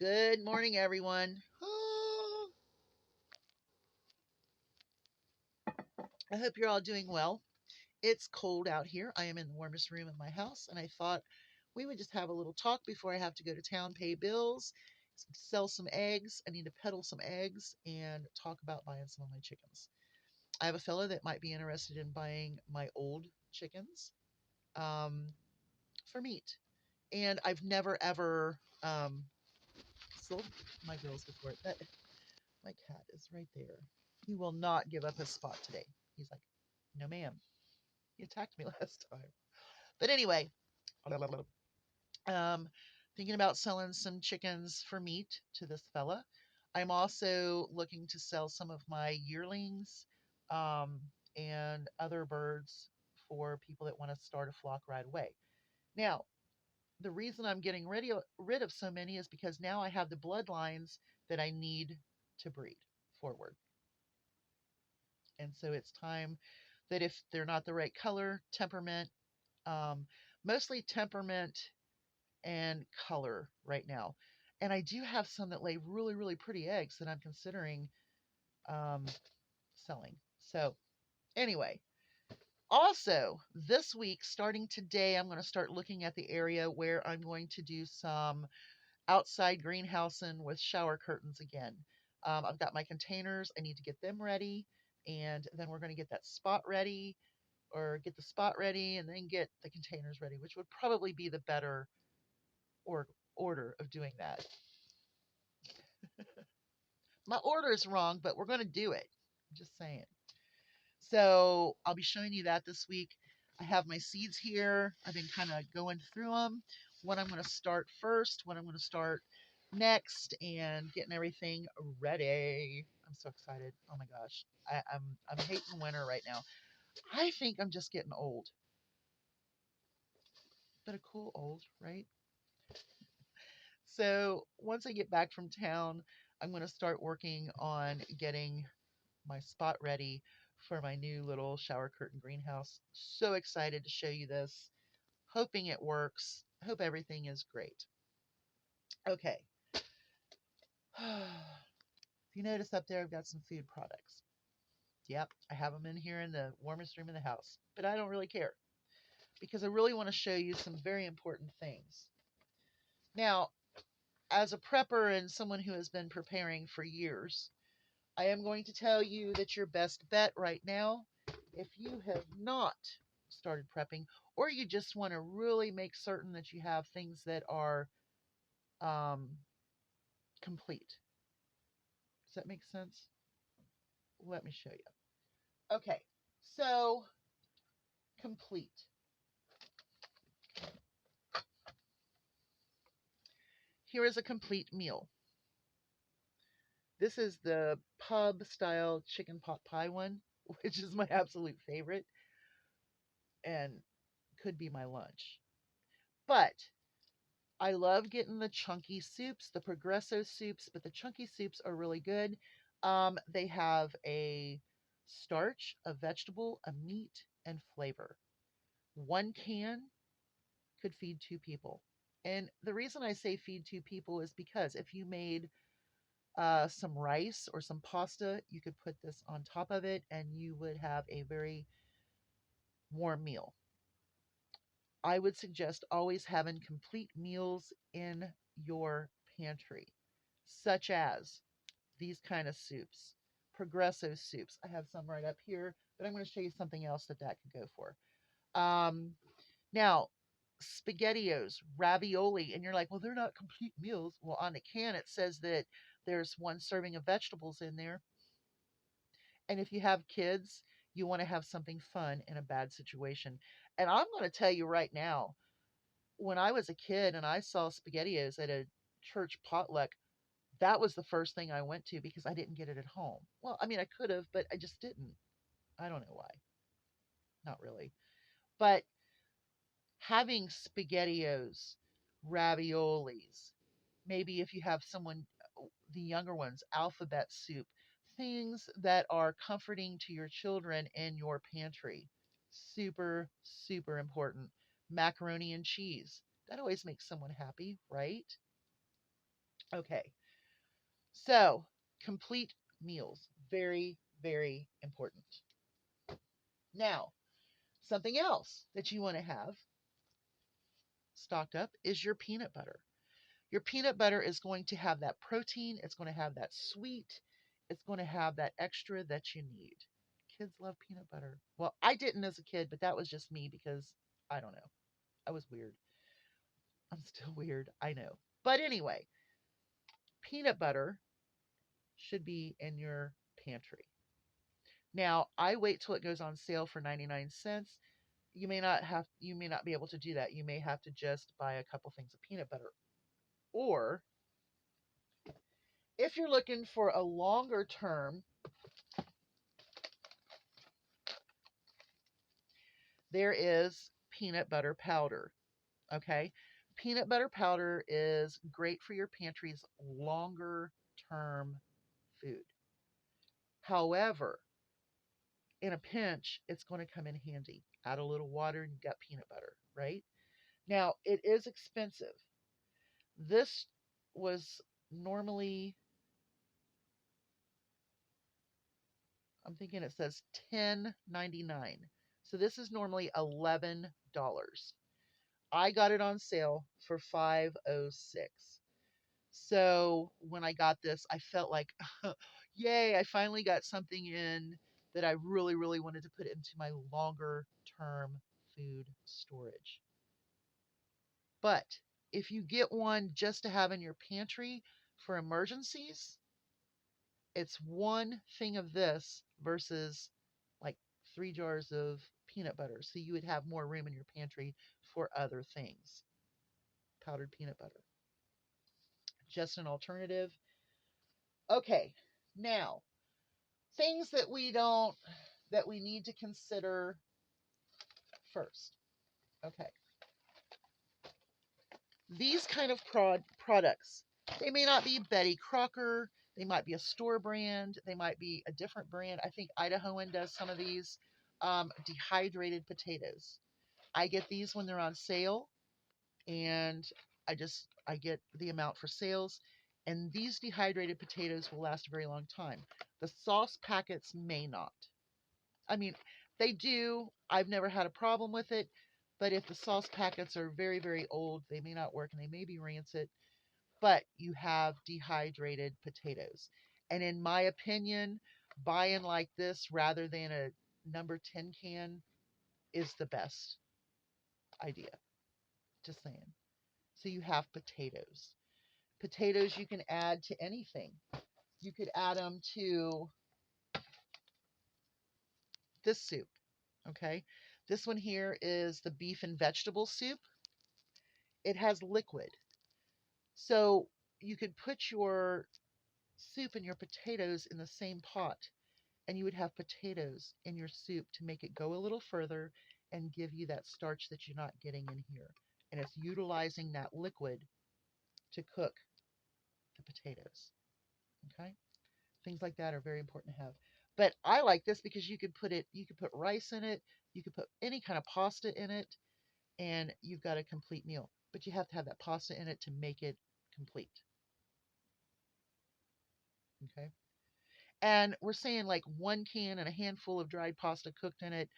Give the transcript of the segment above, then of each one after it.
Good morning, everyone. I hope you're all doing well. It's cold out here. I am in the warmest room in my house, and I thought we would just have a little talk before I have to go to town, pay bills, sell some eggs. I need to peddle some eggs and talk about buying some of my chickens. I have a fellow that might be interested in buying my old chickens um, for meat. And I've never ever sold my girls before. My cat is right there. He will not give up his spot today. He's like, no, ma'am. He attacked me last time. But anyway, um, thinking about selling some chickens for meat to this fella. I'm also looking to sell some of my yearlings um, and other birds for people that want to start a flock right away. Now, the reason I'm getting rid of so many is because now I have the bloodlines that I need to breed forward. And so it's time that if they're not the right color, temperament, um, mostly temperament and color right now. And I do have some that lay really, really pretty eggs that I'm considering um, selling. So, anyway, also this week, starting today, I'm going to start looking at the area where I'm going to do some outside greenhousing with shower curtains again. I've got my containers, I need to get them ready, and then we're going to get that spot ready or get the spot ready and then get the containers ready, which would probably be the better or order of doing that. My order is wrong, but we're going to do it. I'm just saying. So I'll be showing you that this week. I have my seeds here. I've been kind of going through them. What I'm going to start first, what I'm going to start next, and getting everything ready. I'm so excited. Oh my gosh. I'm hating winter right now. I think I'm just getting old. But a cool old, right? So once I get back from town, I'm going to start working on getting my spot ready for my new little shower curtain greenhouse. So excited to show you this. Hoping it works. Hope everything is great. Okay. If you notice up there, I've got some food products. Yep, I have them in here in the warmest room in the house. But I don't really care because I really want to show you some very important things. Now, as a prepper and someone who has been preparing for years, I am going to tell you that your best bet right now, if you have not started prepping, or you just want to really make certain that you have things that are um, complete. Does that make sense? Let me show you. Okay, so complete. Here is a complete meal. This is the pub style chicken pot pie one, which is my absolute favorite and could be my lunch. But I love getting the chunky soups, the Progresso soups, but the chunky soups are really good. They have a starch, a vegetable, a meat, and flavor. One can could feed two people. And the reason I say feed two people is because if you made some rice or some pasta, you could put this on top of it and you would have a very warm meal. I would suggest always having complete meals in your pantry, such as these kind of soups, Progresso soups. I have some right up here, but I'm going to show you something else that could go for. Um, Now, SpaghettiOs, ravioli, and you're like, well, they're not complete meals. Well, on the can, it says that there's one serving of vegetables in there. And if you have kids, you want to have something fun in a bad situation. And I'm going to tell you right now, when I was a kid and I saw SpaghettiOs at a church potluck, that was the first thing I went to because I didn't get it at home. Well, I mean, I could have, but I just didn't. I don't know why. Not really. But having SpaghettiOs, raviolis, maybe if you have someone, the younger ones, alphabet soup, things that are comforting to your children in your pantry. Super, super important. Macaroni and cheese. That always makes someone happy, right? Okay, so complete meals, very, very important. Now, something else that you want to have stocked up is your peanut butter. Your peanut butter is going to have that protein, it's going to have that sweet, it's going to have that extra that you need. Kids love peanut butter. Well, I didn't as a kid, but that was just me because I don't know. I was weird. I'm still weird, I know. But anyway, peanut butter should be in your pantry. Now, I wait till it goes on sale for 99 cents. You may not be able to do that. You may have to just buy a couple things of peanut butter. Or if you're looking for a longer term, there is peanut butter powder. Okay? Peanut butter powder is great for your pantry's longer term food. However, in a pinch, it's going to come in handy. Add a little water and you've got peanut butter, right? Now, it is expensive. This was normally, I'm thinking it says $10.99. So this is normally $11. I got it on sale for $5.06. So when I got this, I felt like, yay, I finally got something in that I really, really wanted to put into my longer term food storage. But if you get one just to have in your pantry for emergencies, it's one thing of this versus like 3 jars of peanut butter. So you would have more room in your pantry for other things. Powdered peanut butter. Just an alternative. Okay, now things that we need to consider first. Okay, these kind of products, they may not be Betty Crocker, they might be a store brand, they might be a different brand. I think Idahoan does some of these. Dehydrated potatoes. I get these when they're on sale, and I get the amount for sales. And these dehydrated potatoes will last a very long time. The sauce packets may not. I mean, they do. I've never had a problem with it. But if the sauce packets are very, very old, they may not work and they may be rancid. But you have dehydrated potatoes. And in my opinion, buying like this rather than a number 10 can is the best idea. Just saying. So you have potatoes. Potatoes you can add to anything. You could add them to this soup. Okay. This one here is the beef and vegetable soup. It has liquid. So you could put your soup and your potatoes in the same pot, and you would have potatoes in your soup to make it go a little further and give you that starch that you're not getting in here. And it's utilizing that liquid to cook the potatoes. Okay? Things like that are very important to have. But I like this because you could put rice in it, you could put any kind of pasta in it, and you've got a complete meal. But you have to have that pasta in it to make it complete. Okay? And we're saying like 1 can and a handful of dried pasta cooked in it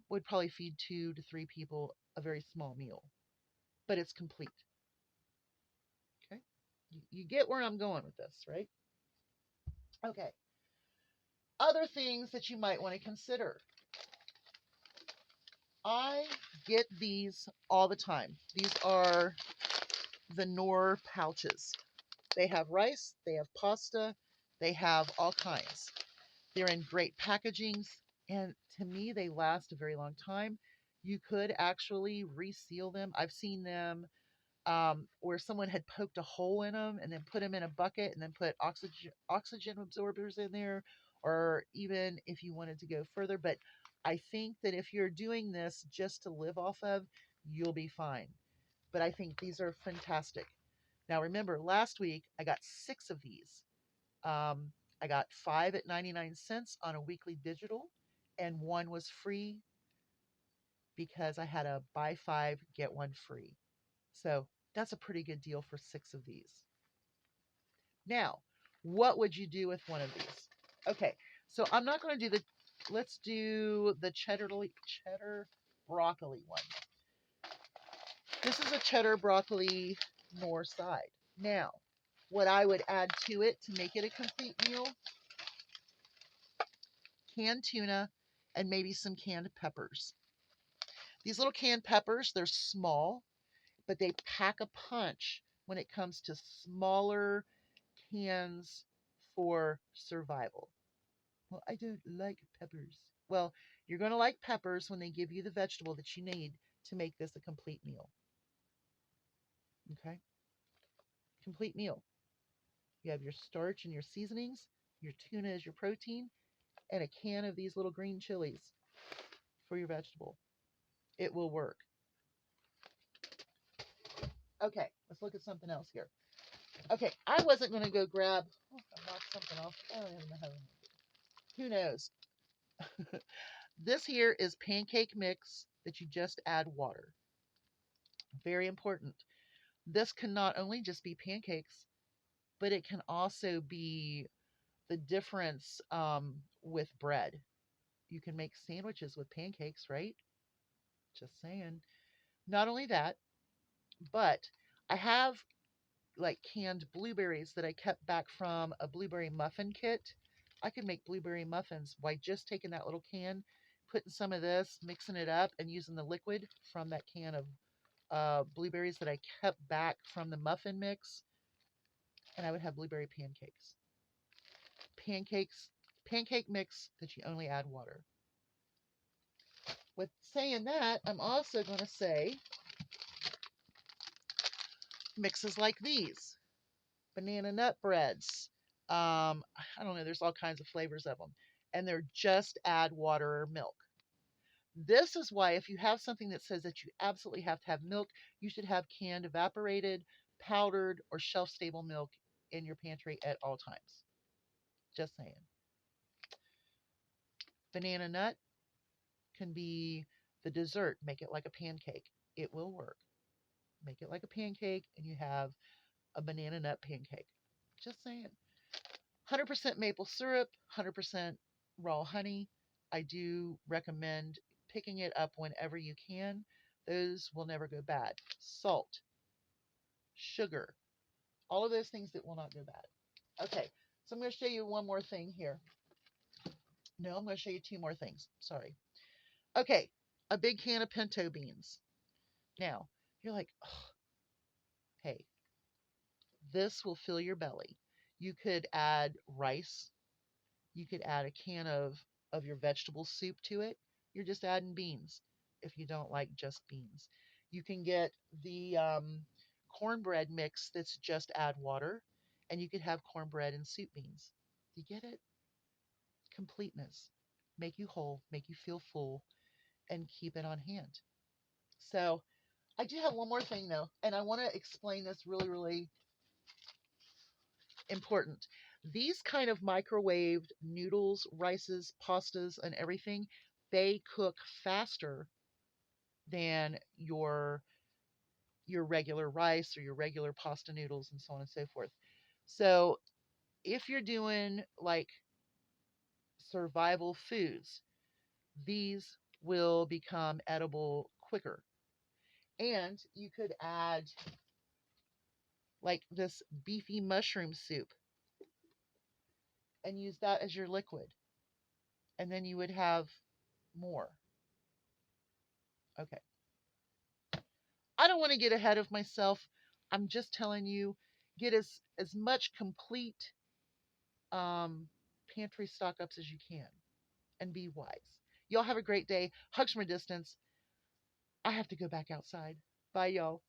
would probably feed 2 to 3 people a very small meal, but it's complete. Okay, you get where I'm going with this, right? Okay. Other things that you might want to consider. I get these all the time. These are the Knorr pouches. They have rice, they have pasta, they have all kinds. They're in great packagings, and to me, they last a very long time. You could actually reseal them. I've seen them where someone had poked a hole in them and then put them in a bucket and then put oxygen absorbers in there, or even if you wanted to go further. But I think that if you're doing this just to live off of, you'll be fine. But I think these are fantastic. Now, remember, last week I got 6 of these. Um, I got 5 at 99 cents on a weekly digital, and one was free because I had a buy 5, get one free. So that's a pretty good deal for 6 of these. Now, what would you do with one of these? Okay, so I'm not going to do the, let's do the cheddar broccoli one. This is a cheddar broccoli north side. Now, what I would add to it to make it a complete meal, canned tuna and maybe some canned peppers. These little canned peppers, they're small, but they pack a punch when it comes to smaller cans for survival. Well, I don't like peppers. Well, you're going to like peppers when they give you the vegetable that you need to make this a complete meal. Okay? Complete meal. You have your starch and your seasonings, your tuna is your protein, and a can of these little green chilies for your vegetable. It will work. Okay, let's look at something else here. Okay, I wasn't going to go grab. Oh, I knocked something off. I don't even know how. Who knows? This here is pancake mix that you just add water. Very important. This can not only just be pancakes, but it can also be the difference with bread. You can make sandwiches with pancakes, right? Just saying. Not only that, but I have like canned blueberries that I kept back from a blueberry muffin kit. I could make blueberry muffins by just taking that little can, putting some of this, mixing it up, and using the liquid from that can of blueberries that I kept back from the muffin mix, and I would have blueberry pancakes. Pancakes, pancake mix that you only add water. With saying that, I'm also going to say mixes like these banana nut breads. I don't know, there's all kinds of flavors of them. And they're just add water or milk. This is why, if you have something that says that you absolutely have to have milk, you should have canned, evaporated, powdered, or shelf stable milk in your pantry at all times. Just saying. Banana nut can be the dessert. Make it like a pancake. It will work. Make it like a pancake, and you have a banana nut pancake. Just saying. 100% maple syrup, 100% raw honey. I do recommend picking it up whenever you can. Those will never go bad. Salt, sugar, all of those things that will not go bad. Okay, so I'm going to show you one more thing here. No, I'm going to show you two more things. Sorry. Okay, a big can of pinto beans. Now, you're like, oh, hey, this will fill your belly. You could add rice. You could add a can of your vegetable soup to it. You're just adding beans if you don't like just beans. You can get the cornbread mix that's just add water, and you could have cornbread and soup beans. You get it? Completeness. Make you whole, make you feel full, and keep it on hand. So I do have one more thing though, and I want to explain this really, really important. These kind of microwaved noodles, rices, pastas, and everything, they cook faster than your regular rice or your regular pasta noodles and so on and so forth. So if you're doing like survival foods, these will become edible quicker. And you could add like this beefy mushroom soup and use that as your liquid. And then you would have more. Okay. I don't want to get ahead of myself. I'm just telling you, get as much complete um, pantry stock ups as you can and be wise. Y'all have a great day. Hugs from a distance. I have to go back outside. Bye, y'all.